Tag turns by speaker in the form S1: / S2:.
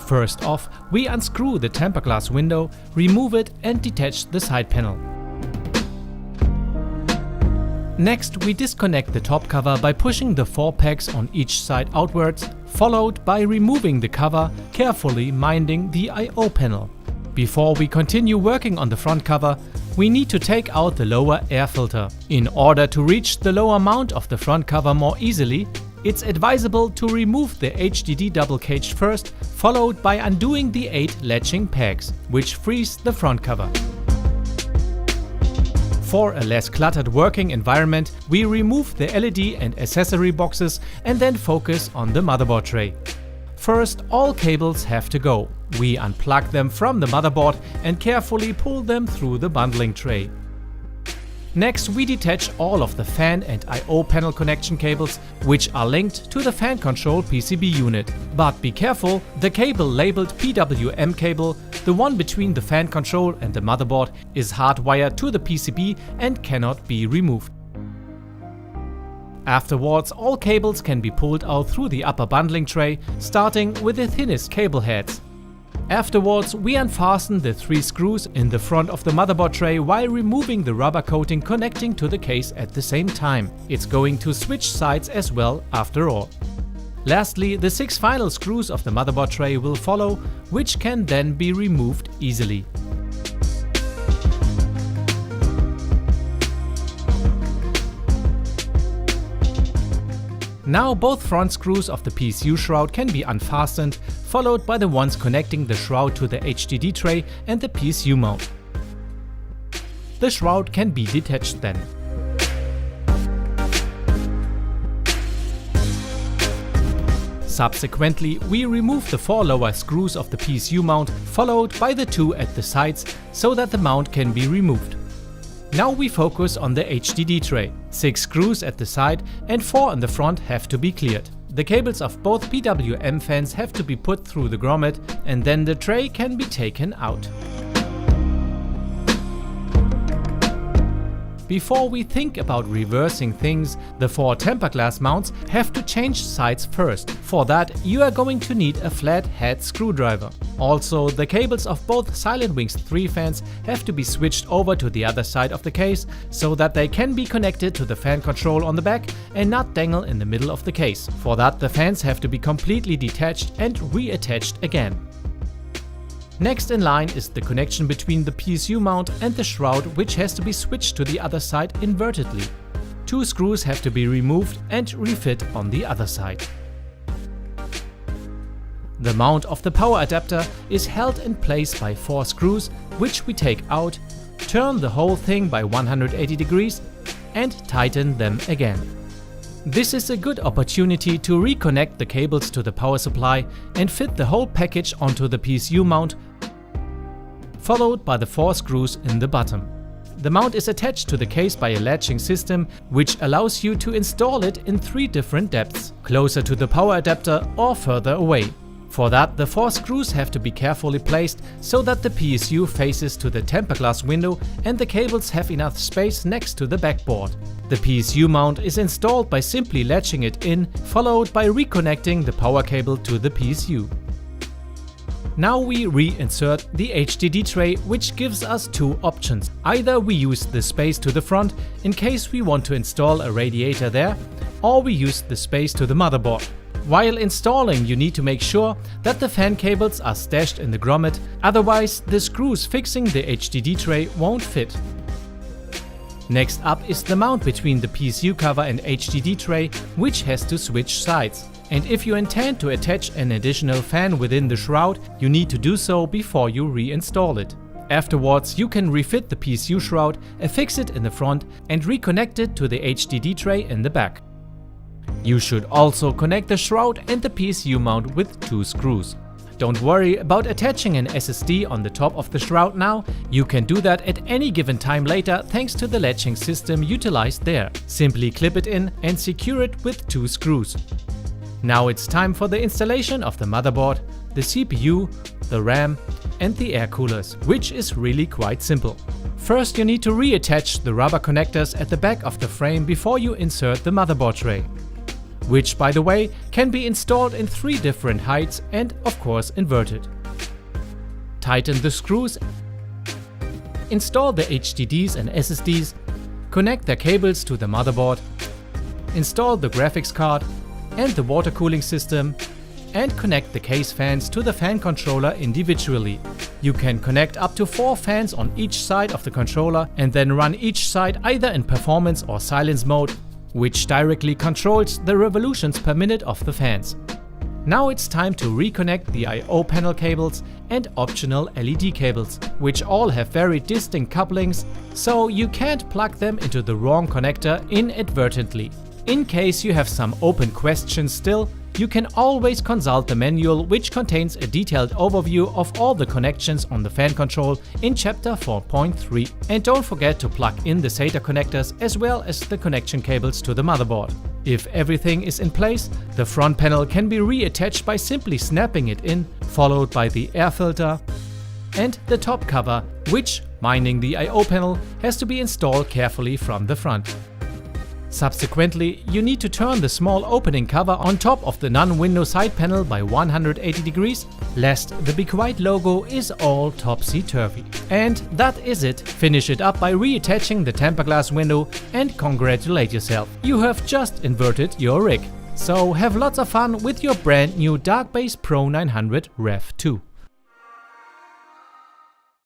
S1: First off, we unscrew the tempered glass window, remove it and detach the side panel. Next, we disconnect the top cover by pushing the 4 pegs on each side outwards, followed by removing the cover, carefully minding the I/O panel. Before we continue working on the front cover, we need to take out the lower air filter. In order to reach the lower mount of the front cover more easily, it's advisable to remove the HDD double cage first, followed by undoing the 8 latching pegs, which frees the front cover. For a less cluttered working environment, we remove the LED and accessory boxes and then focus on the motherboard tray. First, all cables have to go. We unplug them from the motherboard and carefully pull them through the bundling tray. Next, we detach all of the fan and I/O panel connection cables, which are linked to the fan control PCB unit. But be careful, the cable labeled PWM cable, the one between the fan control and the motherboard, is hardwired to the PCB and cannot be removed. Afterwards, all cables can be pulled out through the upper bundling tray, starting with the thinnest cable heads. Afterwards, we unfasten the 3 screws in the front of the motherboard tray while removing the rubber coating connecting to the case at the same time. It's going to switch sides as well after all. Lastly, the 6 final screws of the motherboard tray will follow, which can then be removed easily. Now both front screws of the PSU shroud can be unfastened, followed by the ones connecting the shroud to the HDD tray and the PSU mount. The shroud can be detached then. Subsequently, we remove the 4 lower screws of the PSU mount, followed by the 2 at the sides, so that the mount can be removed. Now we focus on the HDD tray. 6 screws at the side and 4 in the front have to be cleared. The cables of both PWM fans have to be put through the grommet and then the tray can be taken out. Before we think about reversing things, the 4 tempered glass mounts have to change sides first. For that, you are going to need a flat head screwdriver. Also, the cables of both Silentwings 3 fans have to be switched over to the other side of the case so that they can be connected to the fan control on the back and not dangle in the middle of the case. For that, the fans have to be completely detached and reattached again. Next in line is the connection between the PSU mount and the shroud, which has to be switched to the other side invertedly. 2 screws have to be removed and refit on the other side. The mount of the power adapter is held in place by 4 screws, which we take out, turn the whole thing by 180 degrees and tighten them again. This is a good opportunity to reconnect the cables to the power supply and fit the whole package onto the PSU mount, followed by the 4 screws in the bottom. The mount is attached to the case by a latching system, which allows you to install it in 3 different depths, closer to the power adapter or further away. For that, the 4 screws have to be carefully placed so that the PSU faces to the tempered glass window and the cables have enough space next to the backboard. The PSU mount is installed by simply latching it in, followed by reconnecting the power cable to the PSU. Now we reinsert the HDD tray, which gives us 2 options. Either we use the space to the front in case we want to install a radiator there, or we use the space to the motherboard. While installing, you need to make sure that the fan cables are stashed in the grommet, otherwise the screws fixing the HDD tray won't fit. Next up is the mount between the PSU cover and HDD tray, which has to switch sides. And if you intend to attach an additional fan within the shroud, you need to do so before you reinstall it. Afterwards, you can refit the PSU shroud, affix it in the front and reconnect it to the HDD tray in the back. You should also connect the shroud and the PSU mount with 2 screws. Don't worry about attaching an SSD on the top of the shroud now, you can do that at any given time later thanks to the latching system utilized there. Simply clip it in and secure it with 2 screws. Now it's time for the installation of the motherboard, the CPU, the RAM and the air coolers, which is really quite simple. First, you need to reattach the rubber connectors at the back of the frame before you insert the motherboard tray. which by the way can be installed in 3 different heights and of course inverted. Tighten the screws, install the HDDs and SSDs, connect their cables to the motherboard, install the graphics card and the water cooling system, and connect the case fans to the fan controller individually. You can connect up to 4 fans on each side of the controller and then run each side either in performance or silence mode, which directly controls the revolutions per minute of the fans. Now it's time to reconnect the I/O panel cables and optional LED cables, which all have very distinct couplings, so you can't plug them into the wrong connector inadvertently. In case you have some open questions still, you can always consult the manual, which contains a detailed overview of all the connections on the fan control in chapter 4.3. And don't forget to plug in the SATA connectors as well as the connection cables to the motherboard. If everything is in place, the front panel can be reattached by simply snapping it in, followed by the air filter and the top cover, which, minding the I/O panel, has to be installed carefully from the front. Subsequently, you need to turn the small opening cover on top of the non-window side panel by 180 degrees, lest the Be Quiet logo is all topsy-turvy. And that is it. Finish it up by reattaching the tempered glass window and congratulate yourself. You have just inverted your rig. So have lots of fun with your brand new Dark Base Pro 900 Rev.2.